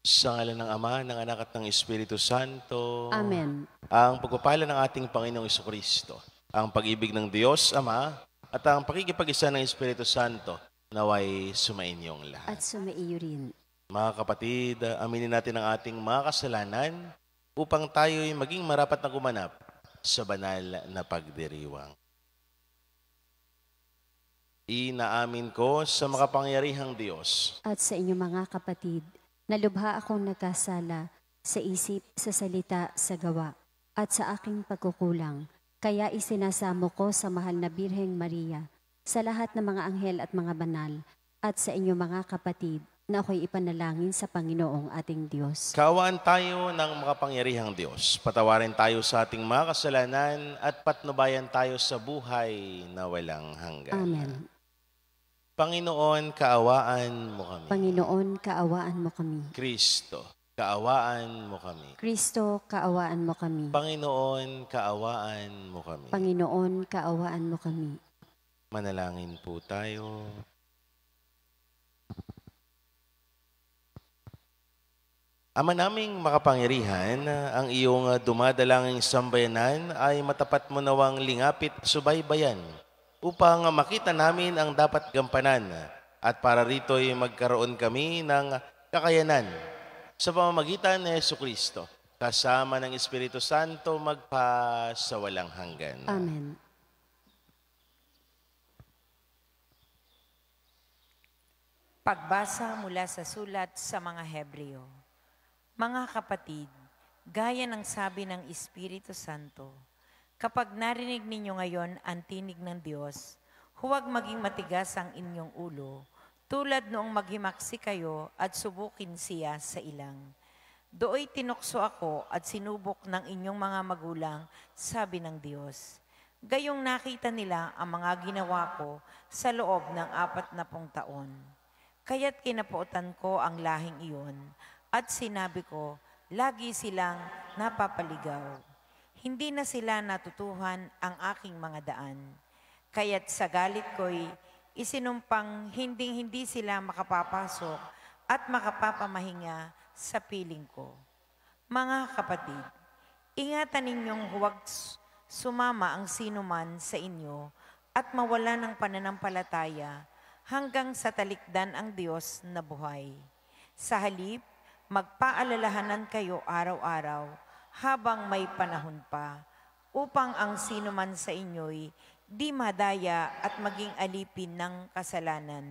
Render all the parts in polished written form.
Sa ngalan ng Ama, ng Anak at ng Espiritu Santo. Amen. Ang pagpapala ng ating Panginoong Jesucristo, ang pag-ibig ng Diyos Ama, at ang pakikipag-isa ng Espiritu Santo naway sumainyong lahat. At sumaiyo rin. Mga kapatid, aminin natin ang ating mga kasalanan upang tayo'y maging marapat na gumanap sa banal na pagdiriwang. Inaamin ko sa makapangyarihang Diyos At sa inyong mga kapatid, nalubha akong nagkasala sa isip, sa salita, sa gawa, at sa aking pagkukulang. Kaya isinasamo ko sa mahal na Birheng Maria, sa lahat ng mga anghel at mga banal, at sa inyong mga kapatid, na ako'y ipanalangin sa Panginoong ating Diyos. Kaawaan tayo ng makapangyarihang Diyos. Patawarin tayo sa ating mga kasalanan at patnubayan tayo sa buhay na walang hanggan. Amen. Panginoon, kaawaan mo kami. Panginoon, kaawaan mo kami. Kristo, kaawaan mo kami. Kristo, kaawaan mo kami. Panginoon, kaawaan mo kami. Panginoon, kaawaan mo kami. Manalangin po tayo. Ama naming makapangyarihan, ang iyong dumadalangin sambayanan ay matapat mo nawang lingapit subaybayan upang makita namin ang dapat gampanan at para rito'y magkaroon kami ng kakayanan sa pamamagitan ni Jesucristo kasama ng Espiritu Santo magpa sa walang hanggan. Amen. Pagbasa mula sa sulat sa mga Hebreo. Mga kapatid, gaya ng sabi ng Espiritu Santo, kapag narinig ninyo ngayon ang tinig ng Diyos, huwag maging matigas ang inyong ulo, tulad noong maghimaksi kayo at subukin siya sa ilang. Dooy tinukso ako at sinubok ng inyong mga magulang, sabi ng Diyos. Gayong nakita nila ang mga ginawa ko sa loob ng 40 taon. Kaya't kinapautan ko ang lahing iyon, at sinabi ko, lagi silang napapaligaw. Hindi na sila natutuhan ang aking mga daan. Kaya't sa galit ko'y isinumpang hindi sila makapapasok at makapapamahinga sa piling ko. Mga kapatid, ingatan ninyong huwag sumama ang sinuman sa inyo at mawala ng pananampalataya hanggang sa talikdan ang Diyos na buhay. Sa halip, magpaalalahanan kayo araw-araw habang may panahon pa, upang ang sinuman sa inyo'y di madaya at maging alipin ng kasalanan,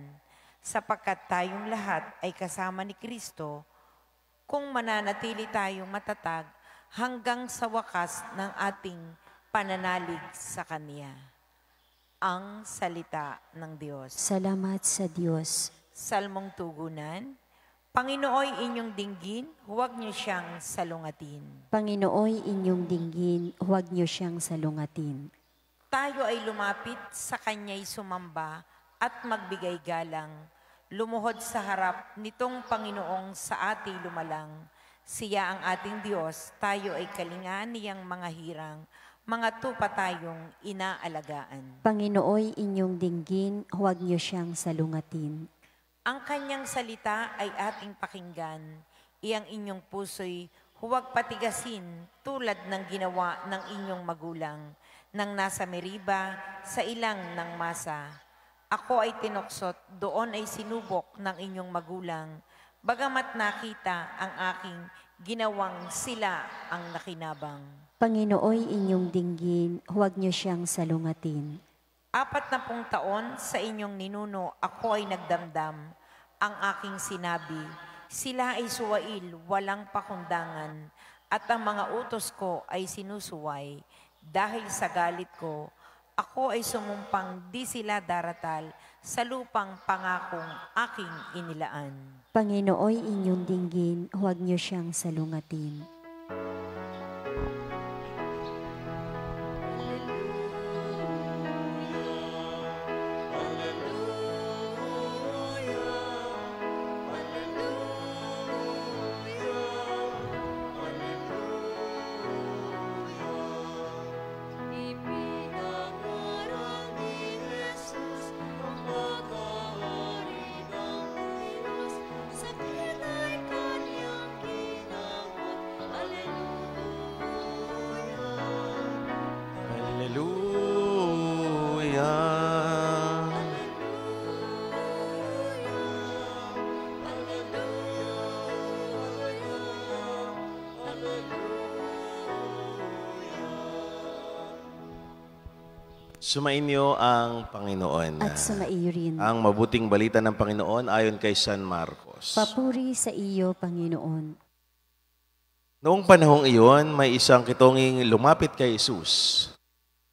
sapagkat tayong lahat ay kasama ni Kristo kung mananatili tayong matatag hanggang sa wakas ng ating pananalig sa Kanya. Ang salita ng Diyos. Salamat sa Diyos. Salmong tugunan. Panginooy inyong dinggin, huwag niyo siyang salungatin. Panginooy inyong dinggin, huwag niyo siyang salungatin. Tayo ay lumapit sa Kanya'y sumamba at magbigay galang. Lumuhod sa harap nitong Panginoong sa ating lumalang. Siya ang ating Diyos, tayo ay kalingaan niyang mga hirang, mga tupa tayong inaalagaan. Panginooy inyong dinggin, huwag niyo siyang salungatin. Ang Kanyang salita ay ating pakinggan. Iyang inyong puso'y huwag patigasin tulad ng ginawa ng inyong magulang nang nasa Meriba sa ilang ng masa. Ako ay tinuksot, doon ay sinubok ng inyong magulang, bagamat nakita ang aking ginawang sila ang nakinabang. Panginooy inyong dinggin, huwag niyo siyang salungatin. 40 taon sa inyong ninuno, ako ay nagdamdam. Ang aking sinabi, sila ay suwail, walang pakundangan, at ang mga utos ko ay sinusuway. Dahil sa galit ko, ako ay sumumpang di sila daratal sa lupang pangakong aking inilaan. Panginooy inyong dinggin, huwag niyo siyang salungatin. Sa kita'y kanyang Sumainyo ang Panginoon. At sumaiyo rin. Ang mabuting balita ng Panginoon ayon kay San Marcos. Papuri sa iyo, Panginoon. Noong panahong iyon, may isang kitonging lumapit kay Jesus,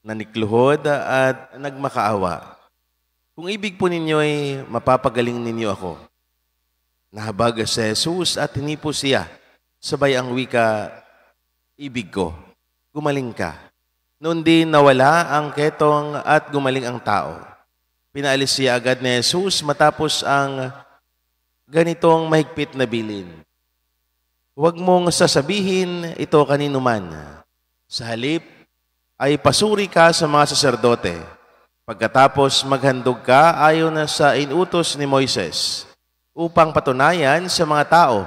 nanikluhod at nagmakaawa. Kung ibig po ninyo'y mapapagaling ninyo ako. Nahabag si Jesus at hinipo siya. Sabay ang wika, ibig ko, gumaling ka. Noon din nawala ang ketong at gumaling ang tao. Pinaalis siya agad ni Jesus matapos ang ganitong mahigpit na bilin. Huwag mong sasabihin ito kanino man. Sa halip ay pasuri ka sa mga saserdote. Pagkatapos maghandog ka ayon sa inutos ni Moises upang patunayan sa mga tao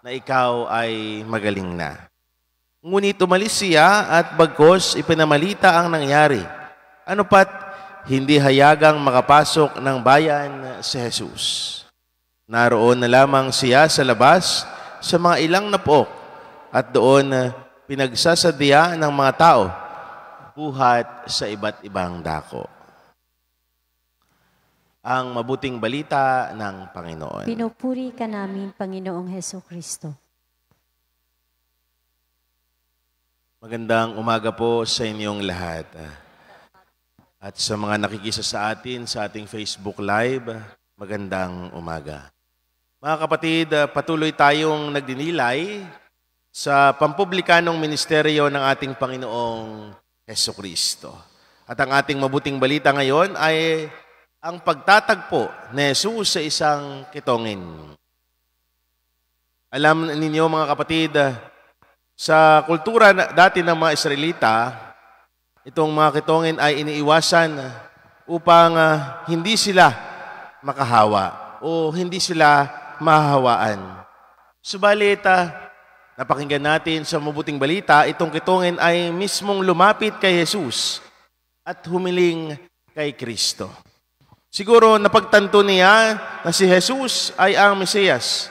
na ikaw ay magaling na. Ngunit umalis siya at bagkos ipinamalita ang nangyari. Ano pat hindi hayagang makapasok ng bayan si Jesus. Naroon na lamang siya sa labas sa mga ilang napook at doon pinagsasadya ng mga tao buhat sa iba't ibang dako. Ang mabuting balita ng Panginoon. Pinupuri ka namin, Panginoong Hesukristo. Magandang umaga po sa inyong lahat. At sa mga nakikisa sa atin sa ating Facebook Live, magandang umaga. Mga kapatid, patuloy tayong nagdinilay sa pampublikanong ministeryo ng ating Panginoong Hesukristo. At ang ating mabuting balita ngayon ay ang pagtatagpo ni Jesus sa isang kitongin. Alam ninyo mga kapatid, sa kultura dati ng mga Israelita, itong mga kitongin ay iniiwasan upang hindi sila makahawa o hindi sila mahahawaan. Subalit, napakinggan natin sa mabuting balita, itong kitongin ay mismong lumapit kay Jesus at humiling kay Kristo. Siguro napagtanto niya na si Jesus ay ang Mesiyas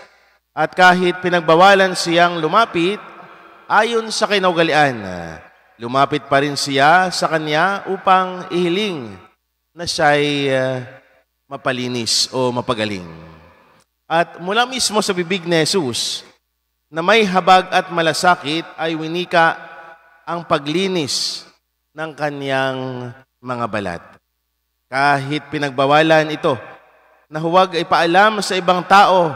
at kahit pinagbawalan siyang lumapit, ayon sa kinaugalian, lumapit pa rin siya sa kanya upang ihiling na siya'y mapalinis o mapagaling. At mula mismo sa bibig ni Jesus, na may habag at malasakit ay winika ang paglinis ng kanyang mga balat. Kahit pinagbawalan ito, na huwag ipaalam sa ibang tao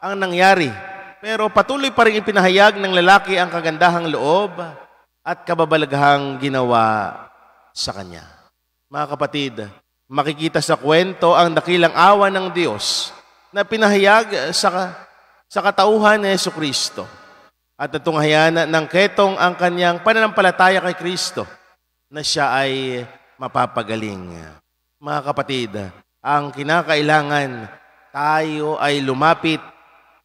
ang nangyari, pero patuloy pa rin ipinahayag ng lalaki ang kagandahang loob at kababalaghang ginawa sa kanya. Mga kapatid, makikita sa kwento ang dakilang awa ng Diyos na pinahayag sa katauhan ni Jesucristo. At natunghayan ng ketong ang kanyang pananampalataya kay Kristo na siya ay mapapagaling. Mga kapatid, ang kinakailangan, tayo ay lumapit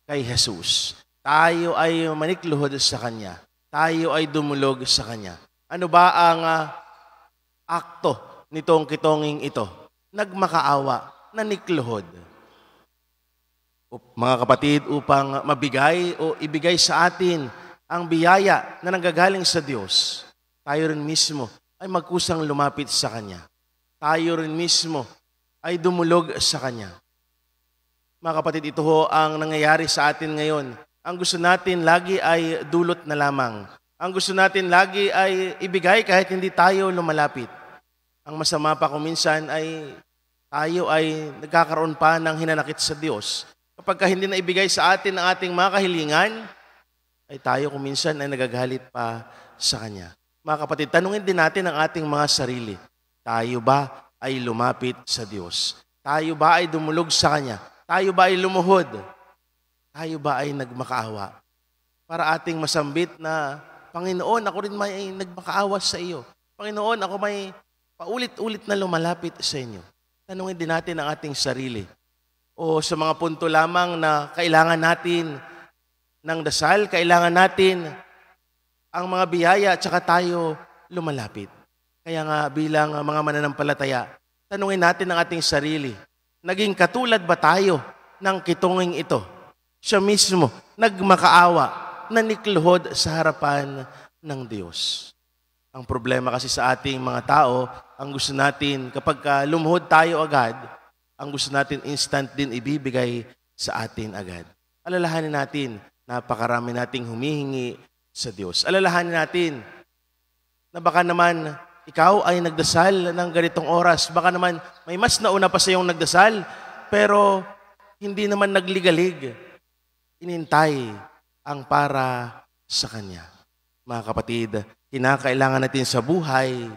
kay Jesus. Tayo ay manikluhod sa Kanya. Tayo ay dumulog sa Kanya. Ano ba ang akto nitong kitonging ito? Nagmakaawa, nanikluhod. Mga kapatid, upang mabigay o ibigay sa atin ang biyaya na nanggagaling sa Diyos, tayo rin mismo ay magkusang lumapit sa Kanya. Tayo rin mismo ay dumulog sa Kanya. Mga kapatid, ito ho ang nangyayari sa atin ngayon. Ang gusto natin lagi ay dulot na lamang. Ang gusto natin lagi ay ibigay kahit hindi tayo lumalapit. Ang masama pa kung minsan ay tayo ay nagkakaroon pa ng hinanakit sa Diyos. Kapag hindi na ibigay sa atin ang ating mga kahilingan, ay tayo kung minsan ay nagagalit pa sa Kanya. Mga kapatid, tanungin din natin ang ating mga sarili. Tayo ba ay lumapit sa Diyos? Tayo ba ay dumulog sa Kanya? Tayo ba ay lumuhod? Tayo ba ay nagmakaawa? Para ating masambit na, Panginoon, ako rin may nagmakaawa sa iyo. Panginoon, ako may paulit-ulit na lumalapit sa inyo. Tanungin din natin ang ating sarili. O sa mga punto lamang na kailangan natin ng dasal, kailangan natin ang mga biyaya at saka tayo lumalapit. Kaya nga bilang mga mananampalataya, tanungin natin ang ating sarili. Naging katulad ba tayo ng kitonging ito? Siya mismo nagmakaawa, nanikluhod sa harapan ng Diyos. Ang problema kasi sa ating mga tao, ang gusto natin, kapag lumuhod tayo agad, ang gusto natin instant din ibibigay sa atin agad. Alalahanin natin, napakarami nating humihingi sa Diyos. Alalahanin natin na baka naman ikaw ay nagdasal ng ganitong oras. Baka naman may mas nauna pa sa iyong nagdasal, pero hindi naman nagligalig. Inintay ang para sa Kanya. Mga kapatid, kinakailangan natin sa buhay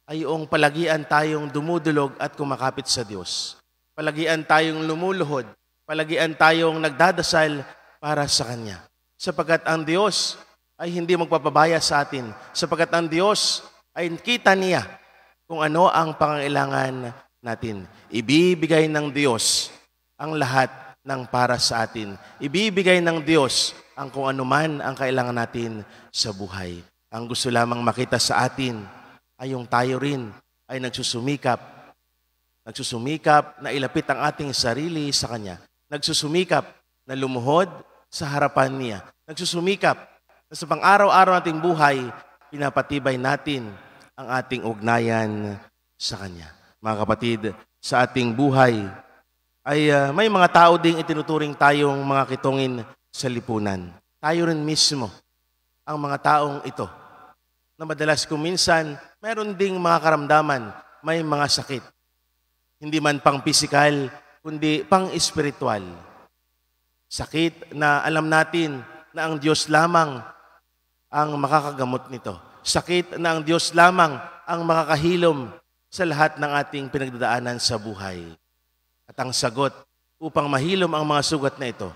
ay yung palagian tayong dumudulog at kumakapit sa Diyos. Palagian tayong lumuluhod. Palagian tayong nagdadasal para sa Kanya. Sapagkat ang Diyos ay hindi magpapabaya sa atin. Sapagkat ang Diyos ay kita niya kung ano ang pangangailangan natin. Ibibigay ng Diyos ang lahat ng para sa atin. Ibibigay ng Diyos ang kung ano man ang kailangan natin sa buhay. Ang gusto lamang makita sa atin ay yung tayo rin ay nagsusumikap na ilapit ang ating sarili sa Kanya. Nagsusumikap na lumuhod sa harapan niya. Nagsusumikap na sa pang-araw-araw nating buhay, pinapatibay natin ang ating ugnayan sa Kanya. Mga kapatid, sa ating buhay ay may mga tao ding itinuturing tayong mga kitungin sa lipunan. Tayo rin mismo ang mga taong ito na madalas kuminsan meron ding mga karamdaman, may mga sakit. Hindi man pang pisikal, kundi pang espiritual. Sakit na alam natin na ang Diyos lamang ang makakagamot nito. Sakit na ang Diyos lamang ang makakahilom sa lahat ng ating pinagdadaanan sa buhay. At ang sagot upang mahilom ang mga sugat na ito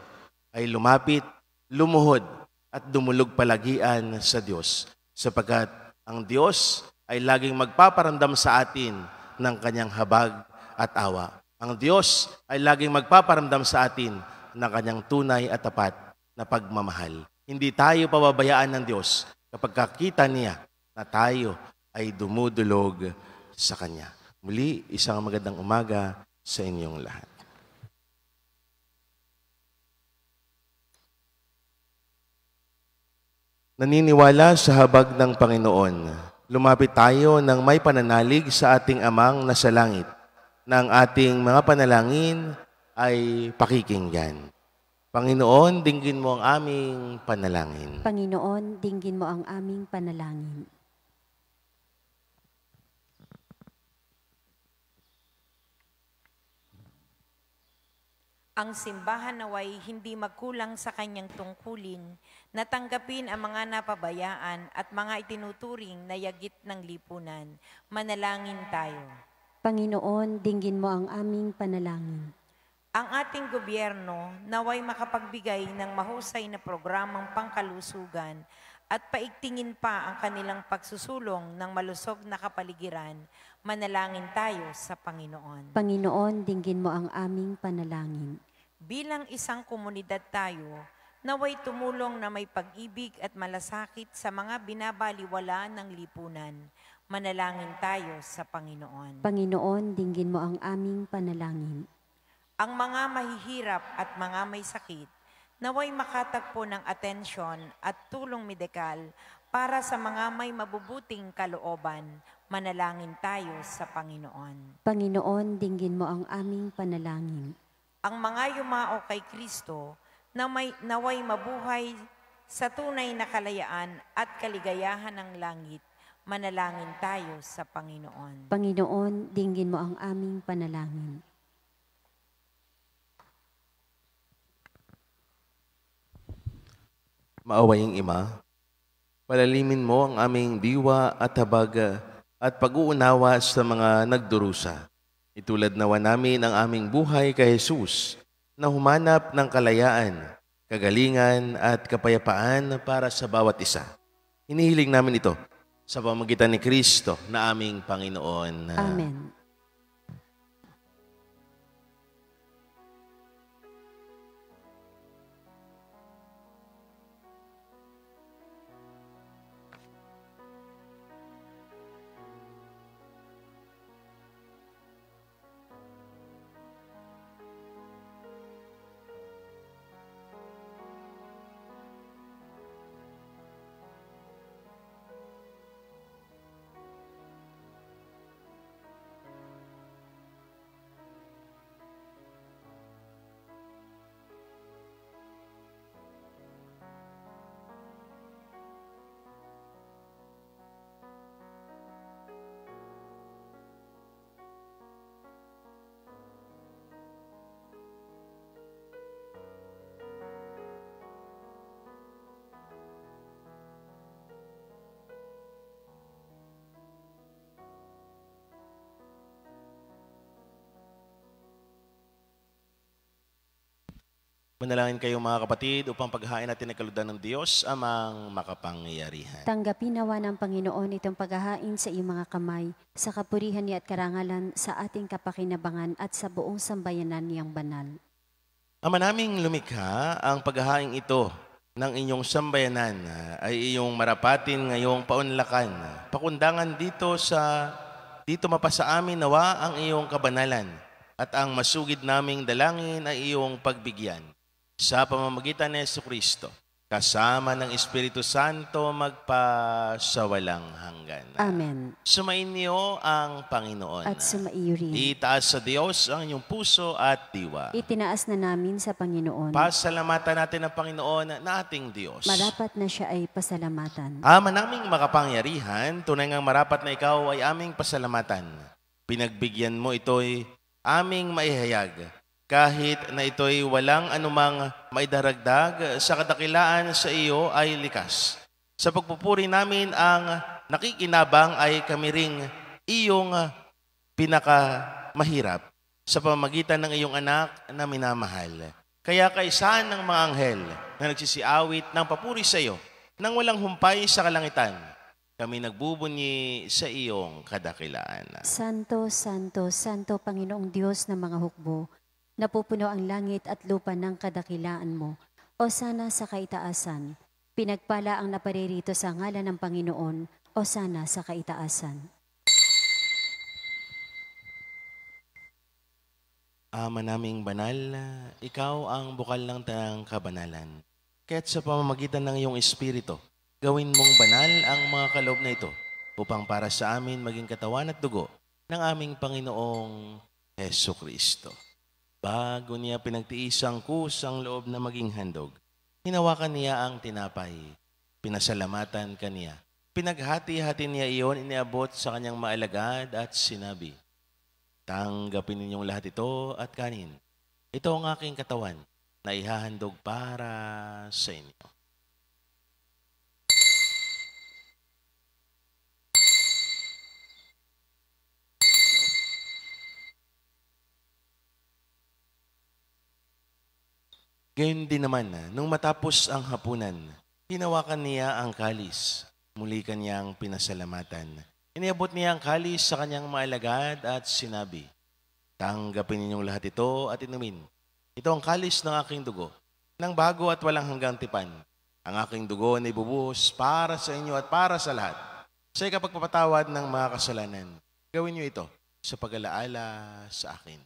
ay lumapit, lumuhod at dumulog palagian sa Diyos. Sapagkat ang Diyos ay laging magpaparamdam sa atin ng Kanyang habag at awa. Ang Diyos ay laging magpaparamdam sa atin ng Kanyang tunay at tapat na pagmamahal. Hindi tayo pababayaan ng Diyos kapag kakita niya na tayo ay dumudulog sa Kanya. Muli, isang magandang umaga sa inyong lahat. Naniniwala sa habag ng Panginoon. Lumapit tayo ng may pananalig sa ating Amang nasa langit, na ang ating mga panalangin ay pakikinggan. Panginoon, dinggin mo ang aming panalangin. Panginoon, dinggin mo ang aming panalangin. Ang simbahan naway hindi magkulang sa kanyang tungkulin na tanggapin ang mga napabayaan at mga itinuturing na yagit ng lipunan. Manalangin tayo. Panginoon, dinggin mo ang aming panalangin. Ang ating gobyerno naway makapagbigay ng mahusay na programang pangkalusugan at paigtingin pa ang kanilang pagsusulong ng malusog na kapaligiran. Manalangin tayo sa Panginoon. Panginoon, dinggin mo ang aming panalangin. Bilang isang komunidad tayo, naway tumulong na may pag-ibig at malasakit sa mga binabaliwala ng lipunan. Manalangin tayo sa Panginoon. Panginoon, dinggin mo ang aming panalangin. Ang mga mahihirap at mga may sakit, naway makatagpo ng atensyon at tulong medikal para sa mga may mabubuting kalooban. Manalangin tayo sa Panginoon. Panginoon, dinggin mo ang aming panalangin. Ang mga yumao kay Kristo, naway mabuhay sa tunay na kalayaan at kaligayahan ng langit. Manalangin tayo sa Panginoon. Panginoon, dinggin mo ang aming panalangin. Maawaying Ima, palalimin mo ang aming diwa at habag at pag-uunawa sa mga nagdurusa. Itulad nawa namin ang aming buhay kay Jesus na humanap ng kalayaan, kagalingan at kapayapaan para sa bawat isa. Hinihiling namin ito sa pamamagitan ni Kristo na aming Panginoon. Amen. Manalangin kayo mga kapatid upang paghahain natin ang kalugdan ng Diyos amang makapangyarihan. Tanggapin nawa ng Panginoon itong paghahain sa iyong mga kamay, sa kapurihan niya at karangalan sa ating kapakinabangan at sa buong sambayanan niyang banal. Ama naming lumikha, ang paghahain ito ng inyong sambayanan ay iyong marapatin ngayong paunlakan. Pakundangan dito mapasa amin nawa ang iyong kabanalan at ang masugid naming dalangin ay iyong pagbigyan. Sa pamamagitan ni Jesucristo, kasama ng Espiritu Santo magpasawalang hanggan. Amen. Sumainyo ang Panginoon. At sumaiyo rin. Itaas sa Diyos ang inyong puso at diwa. Itinaas na namin sa Panginoon. Pasalamatan natin ang Panginoon na ating Diyos. Marapat na siya ay pasalamatan. Ama naming makapangyarihan, tunay ngang marapat na ikaw ay aming pasalamatan. Pinagbigyan mo ito'y aming maihayag. Kahit na ito'y walang anumang maidaragdag sa kadakilaan sa iyo ay likas. Sa pagpupuri namin ang nakikinabang ay kami ring iyong pinakamahirap sa pamamagitan ng iyong anak na minamahal. Kaya kaisahan ng mga anghel na nagsisiawit ng papuri sa iyo nang walang humpay sa kalangitan, kami nagbubunyi sa iyong kadakilaan. Santo, Santo, Santo Panginoong Diyos ng mga hukbo, napupuno ang langit at lupa ng kadakilaan mo. O sana sa kaitaasan, pinagpala ang naparirito sa ngalan ng Panginoon. O sana sa kaitaasan. Ama naming banal, ikaw ang bukal ng tanang kabanalan. Kaya't sa pamamagitan ng iyong Espiritu, gawin mong banal ang mga kaloob na ito upang para sa amin maging katawan at dugo ng aming Panginoong Jesucristo. Bago niya pinagtiis ang kusang loob na maging handog, hinawakan niya ang tinapay, pinasalamatan kaniya. Pinaghati-hati niya iyon, iniabot sa kanyang maalagad at sinabi, tanggapin ninyong lahat ito at kanin. Ito ang aking katawan na ihahandog para sa inyo. Gayon din naman, nung matapos ang hapunan, hinawakan niya ang kalis. Muli kanyang pinasalamatan. Iniabot niya ang kalis sa kanyang maalagad at sinabi, tanggapin ninyong lahat ito at inumin. Ito ang kalis ng aking dugo, ng bago at walang hanggang tipan. Ang aking dugo na ibubuhos para sa inyo at para sa lahat. Sa ikapagpapatawad ng mga kasalanan, gawin niyo ito sa pag-alaala sa akin.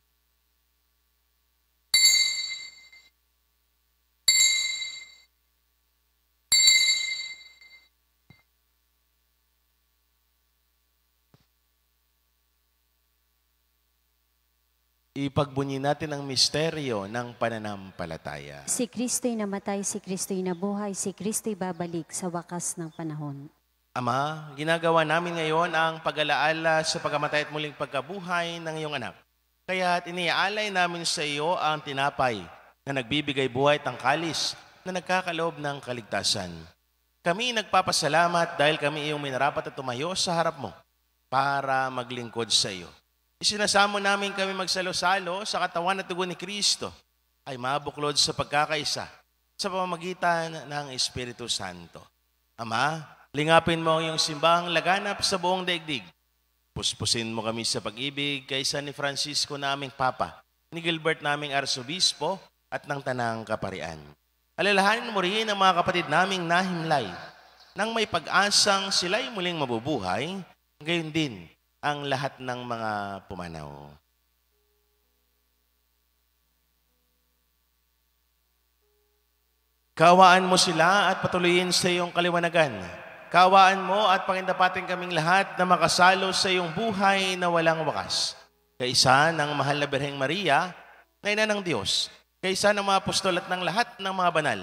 Ipagbunyi natin ang misteryo ng pananampalataya. Si Kristo'y namatay, si Kristo'y nabuhay, si Kristo'y babalik sa wakas ng panahon. Ama, ginagawa namin ngayon ang pag-alaala sa pagkamatay at muling pagkabuhay ng iyong anak. Kaya't iniaalay namin sa iyo ang tinapay na nagbibigay buhay at ang kalis na nagkakaloob ng kaligtasan. Kami nagpapasalamat dahil kami iyong minarapat at tumayo sa harap mo para maglingkod sa iyo. Isinasamo namin kami magsalo-salo sa katawan at dugo ni Kristo ay mabuklod sa pagkakaisa sa pamamagitan ng Espiritu Santo. Ama, lingapin mo ang iyong simbahang laganap sa buong daigdig. Puspusin mo kami sa pag-ibig kay San ni Francisco na aming Papa, ni Gilbert naming Arsobispo at ng Tanang Kaparian. Alalahanin mo rin ang mga kapatid naming nahimlay nang may pag-asang sila'y muling mabubuhay, gayon din ang lahat ng mga pumanaw. Kaawaan mo sila at patuloyin sa iyong kaliwanagan. Kaawaan mo at pangindapatin kaming lahat na makasalo sa iyong buhay na walang wakas. Kaisa ng mahal na Birheng Maria, na ina ng Diyos, kaisa ng mga apostol at ng lahat ng mga banal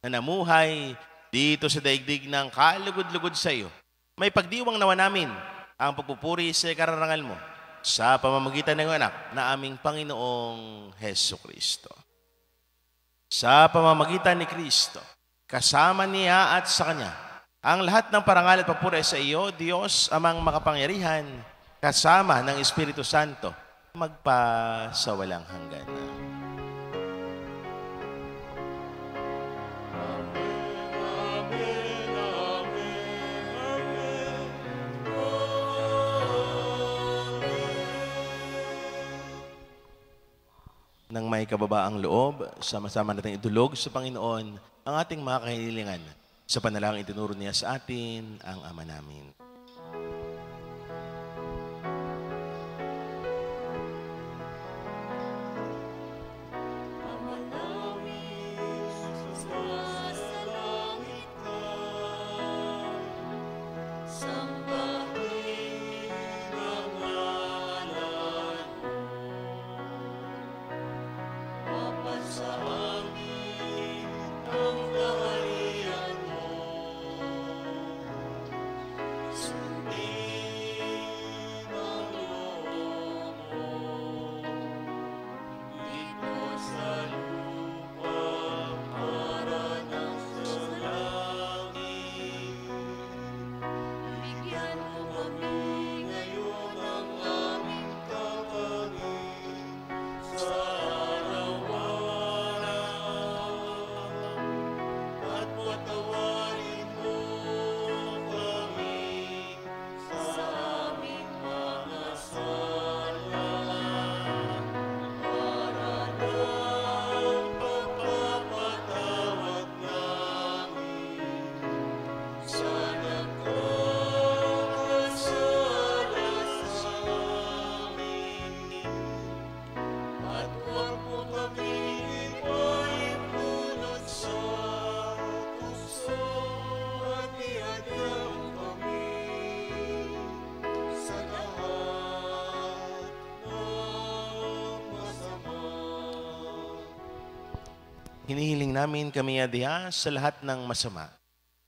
na namuhay dito sa daigdig ng kalugod-lugod sa iyo. May pagdiwang nawa namin ang pagpupuri sa kararangal mo sa pamamagitan ng anak na aming Panginoong Jesucristo. Sa pamamagitan ni Kristo, kasama niya at sa Kanya, ang lahat ng parangal at papuri sa iyo, Diyos, amang makapangyarihan, kasama ng Espiritu Santo, magpasawalang hanggan. Nang may kababaang loob, sama-sama natin idulog sa Panginoon ang ating mga kahilingan. Sa panalangin itinuro niya sa atin ang Ama namin. Hinihiling namin kami adiya sa lahat ng masama.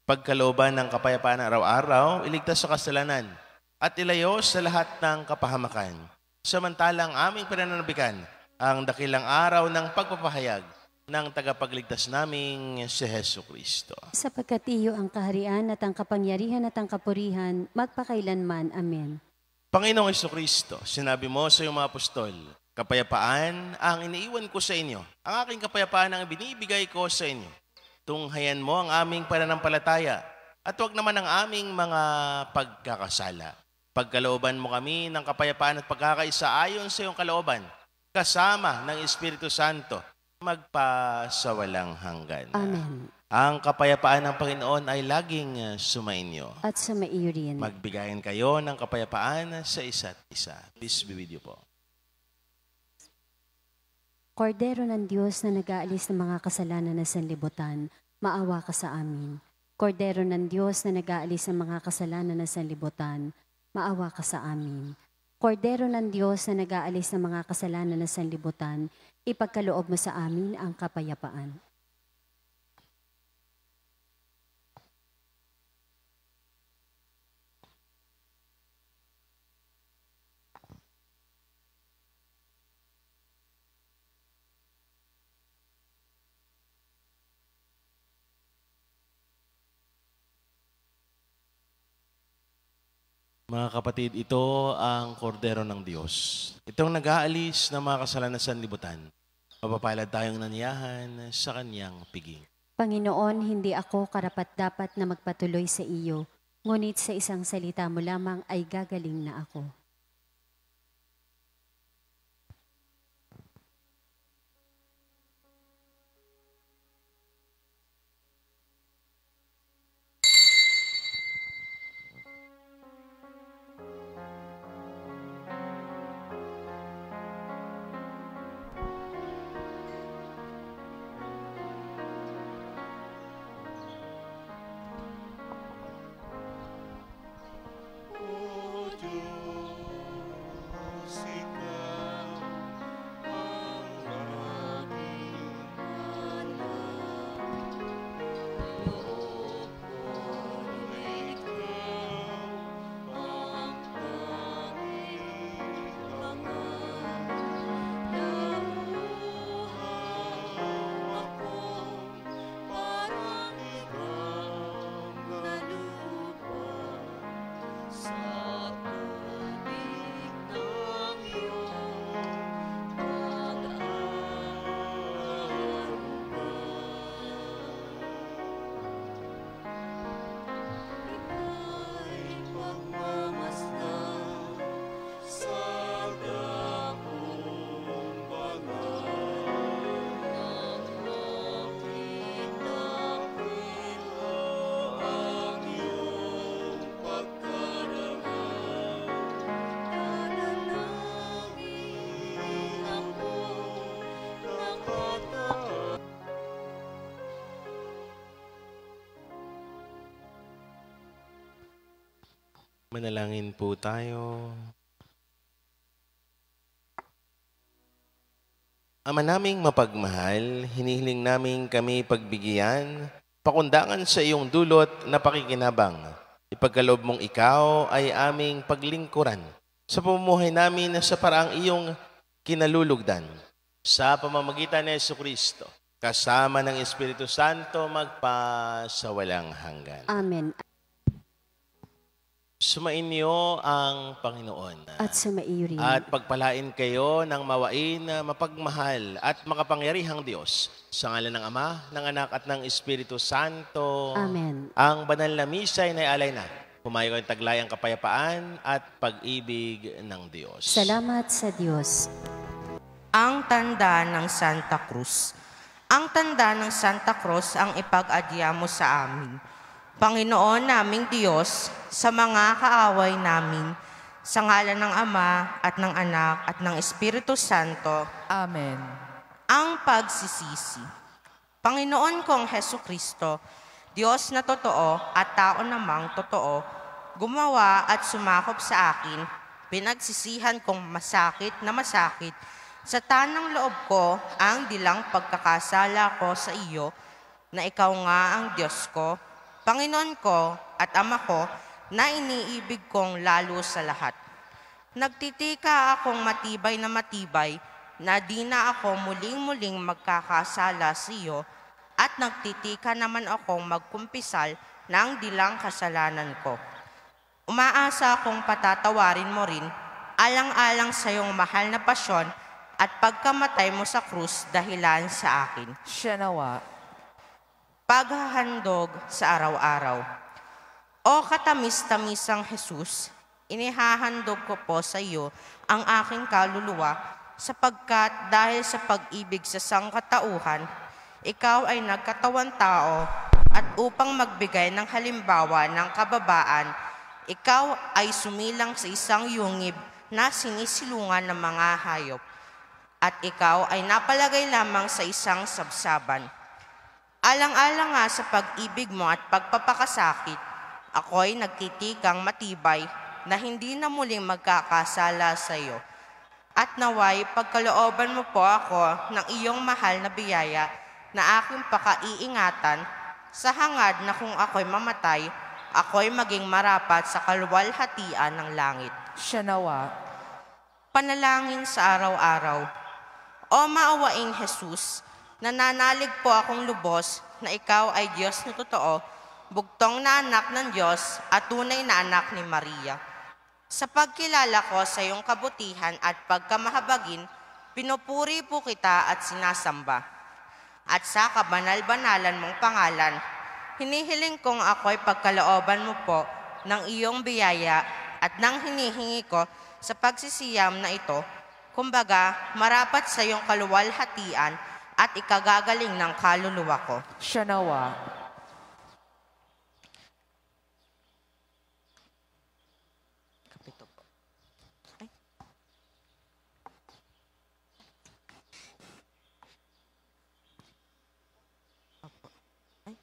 Pagkalooban ng kapayapaan araw-araw, iligtas sa kasalanan at ilayo sa lahat ng kapahamakan. Samantalang aming pinananabikan ang dakilang araw ng pagpapahayag ng tagapagligtas naming si Hesu Kristo. Sapagkat iyo ang kaharian at ang kapangyarihan at ang kapurihan, magpakailanman. Amen. Panginoong Hesu Kristo, sinabi mo sa iyong mga apostol, kapayapaan ang iniiwan ko sa inyo. Ang aking kapayapaan ang binibigay ko sa inyo. Tunghayan mo ang aming pananampalataya at huwag naman ang aming mga pagkakasala. Pagkalooban mo kami ng kapayapaan at pagkakaisa ayon sa iyong kalooban, kasama ng Espiritu Santo, magpasawalang hanggan. Amen. Ang kapayapaan ng Panginoon ay laging sumainyo. At sumaiyo rin. Magbigayan kayo ng kapayapaan sa isa't isa. Peace be with you po. Kordero ng Diyos na nag-aalis ng mga kasalanan na sanlibutan, maawa ka sa amin. Kordero ng Diyos na nag-aalis ng mga kasalanan na sanlibutan, maawa ka sa amin. Kordero ng Diyos na nag-aalis ng mga kasalanan na sanlibutan, ipagkaloob mo sa amin ang kapayapaan. Mga kapatid, ito ang kordero ng Diyos. Itong nag-aalis ng mga kasalanan sa sanlibutan. Mapapalad tayong naniyahan sa kanyang piging. Panginoon, hindi ako karapat-dapat na magpatuloy sa iyo, ngunit sa isang salita mo lamang ay gagaling na ako. Manalangin po tayo. Ama naming mapagmahal, hinihiling namin kami pagbigyan, pakundangan sa iyong dulot na pakikinabang. Ipagkaloob mong ikaw ay aming paglingkuran sa pamumuhay namin sa paraang iyong kinalulugdan. Sa pamamagitan ni Jesucristo, kasama ng Espiritu Santo, magpa sa walang hanggan. Amen. Sumainyo ang Panginoon. At sumaiyo rin. At pagpalain kayo ng mawain na mapagmahal at makapangyarihang Diyos. Sa ngalan ng Ama, ng Anak at ng Espiritu Santo. Amen. Ang banal na misa ay naialay na. Pumayo kayong taglayang kapayapaan at pag-ibig ng Diyos. Salamat sa Diyos. Ang tanda ng Santa Cruz. Ang tanda ng Santa Cruz ang ipag-adya mo sa amin. Panginoon naming Diyos, sa mga kaaway namin, sa ngalan ng Ama at ng Anak at ng Espiritu Santo. Amen. Ang pagsisisi. Panginoon kong Hesukristo, Diyos na totoo at tao namang totoo, gumawa at sumakop sa akin, pinagsisihan kong masakit na masakit, sa tanang loob ko ang dilang pagkakasala ko sa iyo, na ikaw nga ang Diyos ko, Panginoon ko at Ama ko, na iniibig kong lalo sa lahat. Nagtitika akong matibay na di na ako muling-muling magkakasala sa iyo, at nagtitika naman akong magkumpisal ng dilang kasalanan ko. Umaasa akong patatawarin mo rin, alang-alang sa iyong mahal na pasyon at pagkamatay mo sa krus dahilan sa akin. Siya nawa. Paghahandog sa araw-araw. O katamis-tamisang Jesus, inihahandog ko po sa iyo ang aking kaluluwa, sapagkat dahil sa pag-ibig sa sangkatauhan, ikaw ay nagkatawang tao, at upang magbigay ng halimbawa ng kababaan, ikaw ay sumilang sa isang yungib na sinisilungan ng mga hayop, at ikaw ay napalagay lamang sa isang sabsaban. Alang-alang nga sa pag-ibig mo at pagpapakasakit, ako'y nagtitikang matibay na hindi na muling magkakasala sa iyo. At naway pagkalooban mo po ako ng iyong mahal na biyaya na aking pakaiingatan, sa hangad na kung ako'y mamatay, ako'y maging marapat sa kaluwalhatian ng langit. Siya nawa. Panalangin sa araw-araw. O maawaing Jesus, nananalig po akong lubos na ikaw ay Diyos na totoo, bugtong na anak ng Diyos at tunay na anak ni Maria. Sa pagkilala ko sa iyong kabutihan at pagkamahabagin, pinupuri po kita at sinasamba. At sa kabanal-banalan mong pangalan, hinihiling kong ako'y pagkalooban mo po ng iyong biyaya at nang hinihingi ko sa pagsisiyam na ito, kumbaga marapat sa iyong kaluwalhatian at ikagagaling ng kaluluwa ko. Siya nawa. Kapito po. Ay. Apo. Ay.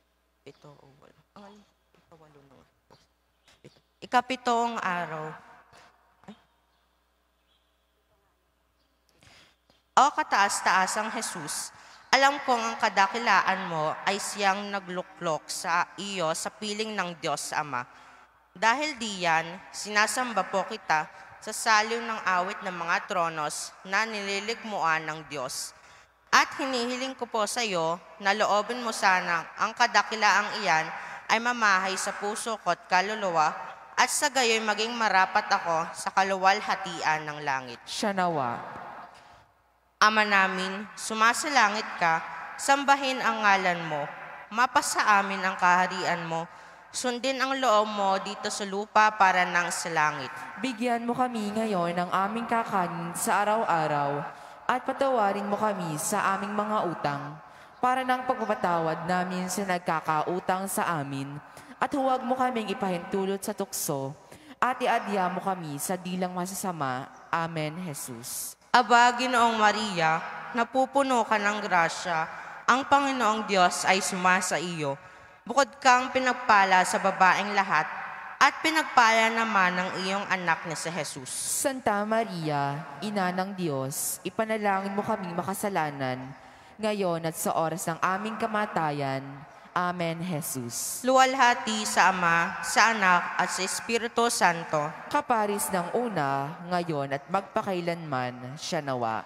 Pito o walo. Ay. Ikawalo na. Ikapitong araw. Ay. O kataas-taasang Jesus, alam kong ang kadakilaan mo ay siyang nagluklok sa iyo sa piling ng Diyos Ama. Dahil diyan, sinasamba po kita sa saliw ng awit ng mga tronos na nililigmuan ng Diyos. At hinihiling ko po sa iyo na loobin mo sana ang kadakilaang iyan ay mamahay sa puso ko at kaluluwa, at sa gayo'y maging marapat ako sa kaluwalhatian ng langit. Siya nawa. Ama namin, sumasalangit ka, sambahin ang ngalan mo, mapasa amin ang kaharian mo, sundin ang loob mo dito sa lupa para nang sa langit. Bigyan mo kami ngayon ng aming kakanin sa araw-araw, at patawarin mo kami sa aming mga utang, para ng pagpapatawad namin sa nagkakautang sa amin, at huwag mo kaming ipahintulot sa tukso, at iadya mo kami sa dilang masasama. Amen, Jesus. Aba, Ginoong Maria, napupuno ka ng grasya, ang Panginoong Diyos ay sumasa iyo. Bukod kang pinagpala sa babaeng lahat, at pinagpala naman ng iyong anak na si Jesus. Santa Maria, Ina ng Diyos, ipanalangin mo kaming makasalanan, ngayon at sa oras ng aming kamatayan. Amen, Jesus. Luwalhati sa Ama, sa Anak, at sa Espiritu Santo. Kaparis ng una, ngayon at magpakailanman, siya nawa.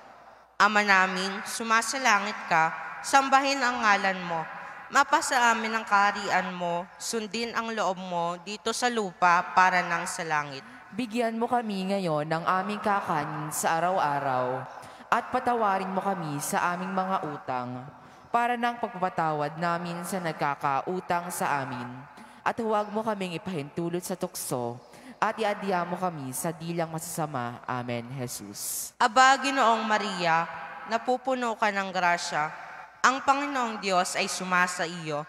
Ama namin, sumasalangit ka, sambahin ang ngalan mo. Mapasa amin ang kaharian mo, sundin ang loob mo dito sa lupa para nang sa langit. Bigyan mo kami ngayon ng aming kakanin sa araw-araw at patawarin mo kami sa aming mga utang para ng pagpapatawad namin sa nagkakautang sa amin. At huwag mo kaming ipahintulot sa tukso at iadya mo kami sa dilang masasama. Amen, Jesus. Aba, Ginoong Maria, napupuno ka ng grasya. Ang Panginoong Diyos ay sumasa iyo.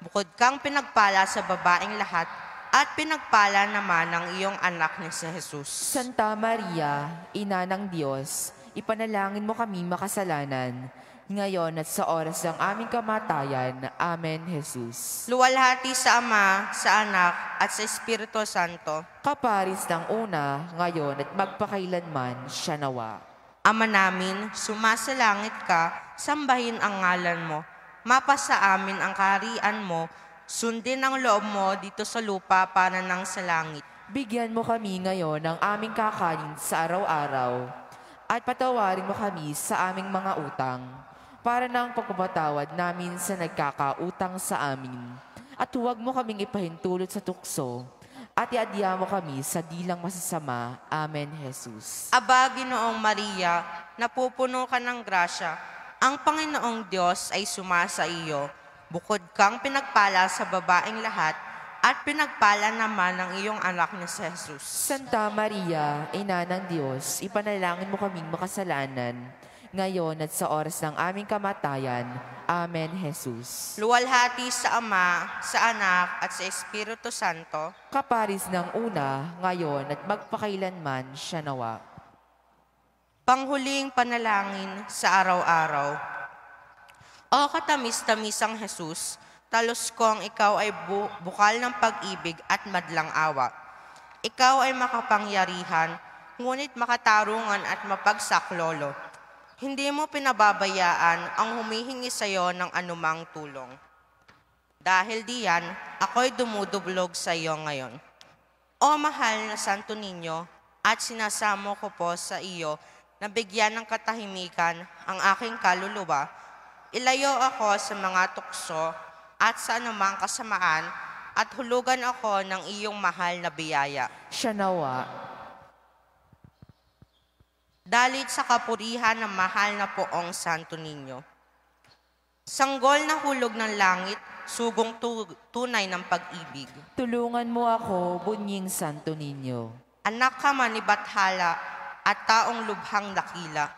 Bukod kang pinagpala sa babaeng lahat, at pinagpala naman ng iyong anak ni si Jesus. Santa Maria, Ina ng Diyos, ipanalangin mo kami makasalanan, ngayon at sa oras ng aming kamatayan. Amen, Jesus. Luwalhati sa Ama, sa Anak, at sa Espiritu Santo. Kaparis ng una, ngayon at magpakailanman, siya nawa. Ama namin, sumasalangit ka, sambahin ang ngalan mo. Mapasa amin ang kaharian mo, sundin ang loob mo dito sa lupa para nang sa langit. Bigyan mo kami ngayon ng aming kakanin sa araw-araw at patawarin mo kami sa aming mga utang para ng pagpapatawad namin sa nagkakautang sa amin. At huwag mo kaming ipahintulot sa tukso at iadya mo kami sa dilang masasama. Amen, Jesus. Aba, Ginoong Maria, napupuno ka ng grasya. Ang Panginoong Diyos ay sumasa iyo. Bukod kang pinagpala sa babaeng lahat, at pinagpala naman ng iyong anak ni si Jesus. Santa Maria, Ina ng Diyos, ipanalangin mo kaming makasalanan, ngayon at sa oras ng aming kamatayan. Amen, Jesus. Luwalhati sa Ama, sa Anak, at sa Espiritu Santo. Kaparis ng una, ngayon at magpakailanman, siya nawa. Panghuling panalangin sa araw-araw. O katamis-tamisang Jesus, talos kong ikaw ay bukal ng pag-ibig at madlang awa. Ikaw ay makapangyarihan, ngunit makatarungan at mapagsaklolo. Hindi mo pinababayaan ang humihingi sa iyo ng anumang tulong. Dahil diyan, ako'y dumudublog sa iyo ngayon. O mahal na Santo Niño, at sinasamo ko po sa iyo na bigyan ng katahimikan ang aking kaluluwa, ilayo ako sa mga tukso at sa anumang kasamaan at hulugan ako ng iyong mahal na biyaya. Siya nawa. Dalit sa kapurihan ng mahal na poong Santo Niño. Sanggol na hulog ng langit, sugong tunay ng pag-ibig. Tulungan mo ako, bunying Santo Niño. Anak ka man ni Bathala at taong lubhang dakila.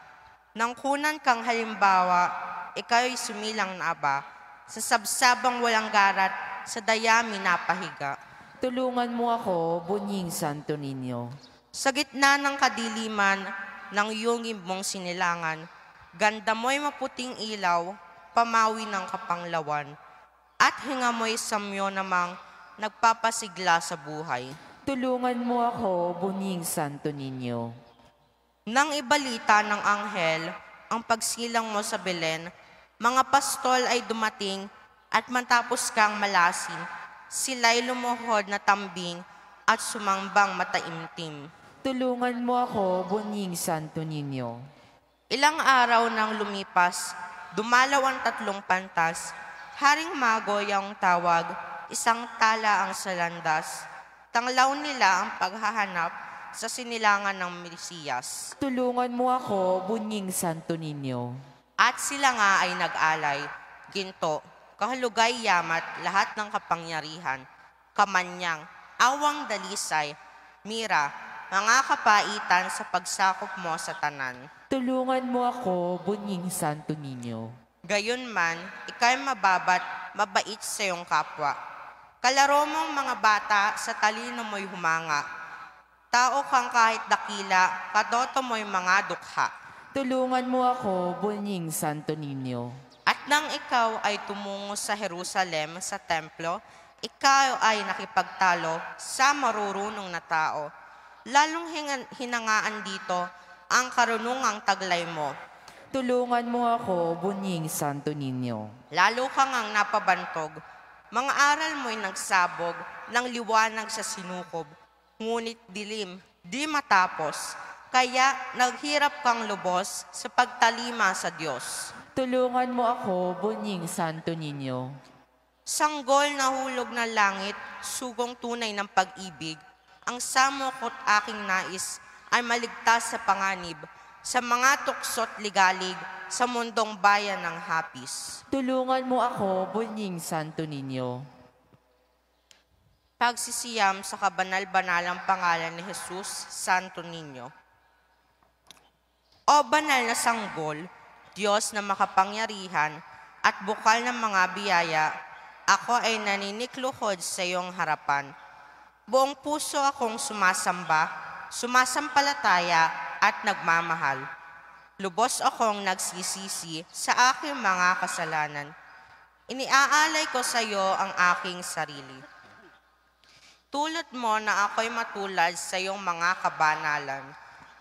Nang kunan kang halimbawa, ikaw'y sumilang na aba, sa sabsabang walang garat, sa dayami napahiga. Tulungan mo ako, bunying Santo Niño. Sa gitna ng kadiliman, ng yungib mong sinilangan, ganda mo'y maputing ilaw, pamawi ng kapanglawan, at hinga mo'y samyo namang nagpapasigla sa buhay. Tulungan mo ako, bunying Santo Niño. Nang ibalita ng anghel ang pagsilang mo sa Belen, mga pastol ay dumating at matapos kang malasin, sila'y lumuhod na tambing at sumangbang mataimtim. Tulungan mo ako, bunying Santo Niño. Ilang araw nang lumipas, dumalaw ang 3 pantas, Haring Magoy ang tawag, isang tala ang salandas. Tanglaw nila ang paghahanap sa sinilangan ng Mesiyas. Tulungan mo ako, bunying Santo Niño. At sila nga ay nag-alay, ginto, kahalugay yamat, lahat ng kapangyarihan, kamanyang, awang dalisay, mira, mga kapaitan sa pagsakop mo sa tanan. Tulungan mo ako, bunying Santo Niño. Gayunman, ika'y mababat, mabait sa iyong kapwa. Kalaro mong mga bata, sa talino mo'y humanga. Tao kang kahit dakila, kadoto mo'y mga dukha. Tulungan mo ako, bunying Santo Niño. At nang ikaw ay tumungo sa Jerusalem, sa templo, ikaw ay nakipagtalo sa marurunong na tao. Lalong hinangaan dito ang karunungang taglay mo. Tulungan mo ako, bunying Santo Niño. Lalo kang ang napabantog. Mga aral mo'y nagsabog ng liwanag sa sinukob. Ngunit dilim, di matapos. Kaya naghirap kang lubos sa pagtalima sa Diyos. Tulungan mo ako, bunying Santo Niño. Sanggol na hulog ng langit, sugong tunay ng pag-ibig. Ang samokot aking nais ay maligtas sa panganib, sa mga tuksot ligalig, sa mundong bayan ng hapis. Tulungan mo ako, bunying Santo Niño. Pagsisiyam sa kabanal-banalang pangalan ni Jesus, Santo Niño. O banal na sanggol, Diyos na makapangyarihan at bukal ng mga biyaya, ako ay naninikluhod sa iyong harapan. Buong puso akong sumasamba, sumasampalataya at nagmamahal. Lubos akong nagsisisi sa aking mga kasalanan. Iniaalay ko sa iyo ang aking sarili. Tulad mo na ako'y matulad sa iyong mga kabanalan.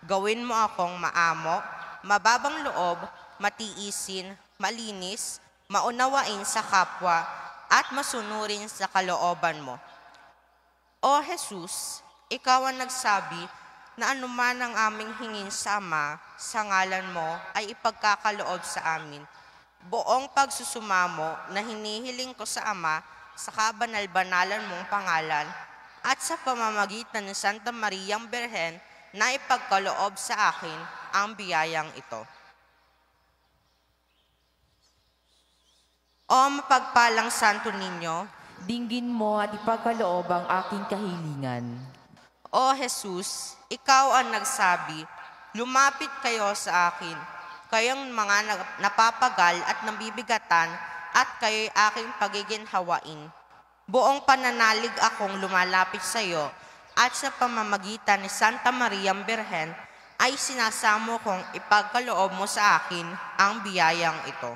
Gawin mo akong maamo, mababang loob, matiisin, malinis, maunawain sa kapwa, at masunurin sa kalooban mo. O Jesus, ikaw ang nagsabi na anuman ang aming hingin sa Ama, sa ngalan mo ay ipagkakaloob sa amin. Buong pagsusumamo na hinihiling ko sa Ama sa kabanal-banalan mong pangalan at sa pamamagitan ng Santa Mariang Birhen na ipagkaloob sa akin ang biyayang ito. O mapagpalang Santo Niño, Dinggin mo at ipagkaloob ang aking kahilingan. O Jesus, ikaw ang nagsabi, lumapit kayo sa akin, kayong mga napapagal at nabibigatan, at kayo'y aking pagiginhawain. Buong pananalig akong lumalapit sa iyo, at sa pamamagitan ni Santa Mariang Birhen, ay sinasamo kong ipagkaloob mo sa akin ang biyayang ito.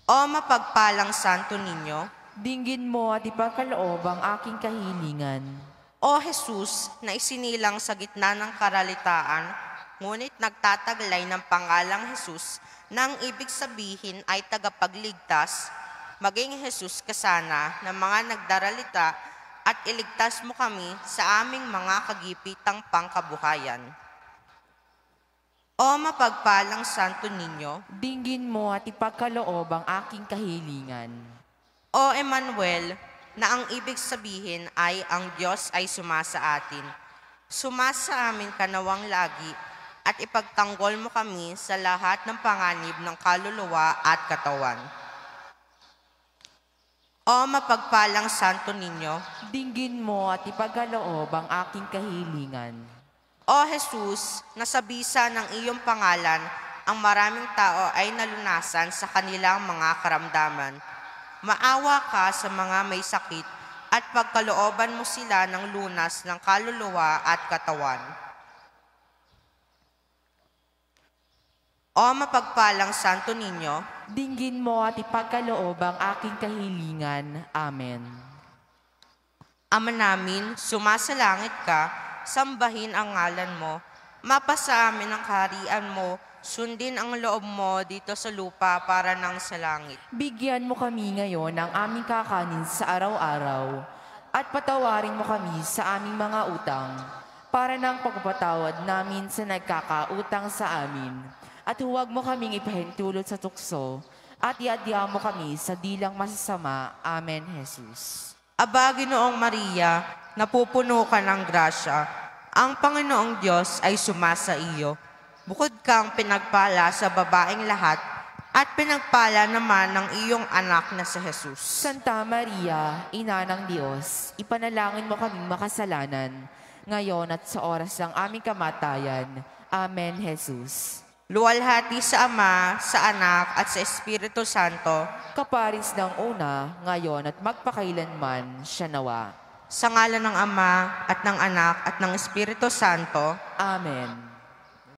O mapagpalang Santo Niño, Dinggin mo at ipagkaloob ang aking kahilingan. O Jesus, na isinilang sa gitna ng karalitaan, ngunit nagtataglay ng pangalang Jesus, nang ibig sabihin ay tagapagligtas, maging Jesus kasana ng mga nagdaralita at iligtas mo kami sa aming mga kagipitang pangkabuhayan. O mapagpalang Santo Niño, Dinggin mo at ipagkaloob ang aking kahilingan. O Emmanuel, na ang ibig sabihin ay ang Diyos ay sumasa atin. Sumasa amin ka nawang lagi at ipagtanggol mo kami sa lahat ng panganib ng kaluluwa at katawan. O mapagpalang Santo Niño, Dinggin mo at ipagkaloob ang aking kahilingan. O Jesus, na sa bisa ng iyong pangalan, ang maraming tao ay nalunasan sa kanilang mga karamdaman. Maawa ka sa mga may sakit at pagkalooban mo sila ng lunas ng kaluluwa at katawan. O mapagpalang Santo Niño, Dinggin mo at ipagkaloob ang aking kahilingan. Amen. Ama namin, sumasalangit ka, sambahin ang ngalan mo, mapasa amin ang kaharian mo, sundin ang loob mo dito sa lupa para nang sa langit. Bigyan mo kami ngayon ng aming kakanin sa araw-araw at patawarin mo kami sa aming mga utang para ng pagpapatawad namin sa nagkakautang sa amin. At huwag mo kaming ipahintulot sa tukso at iadya mo kami sa dilang masasama. Amen, Jesus. Aba, Ginoong Maria, napupuno ka ng grasya. Ang Panginoong Diyos ay sumasa iyo. Bukod kang pinagpala sa babaeng lahat, at pinagpala naman ng iyong anak na si Jesus. Santa Maria, Ina ng Diyos, ipanalangin mo kaming makasalanan, ngayon at sa oras ng aming kamatayan. Amen, Jesus. Luwalhati sa Ama, sa Anak, at sa Espiritu Santo, Kaparis ng una, ngayon at magpakailanman, siya nawa. sa ngalan ng Ama, at ng Anak, at ng Espiritu Santo. Amen.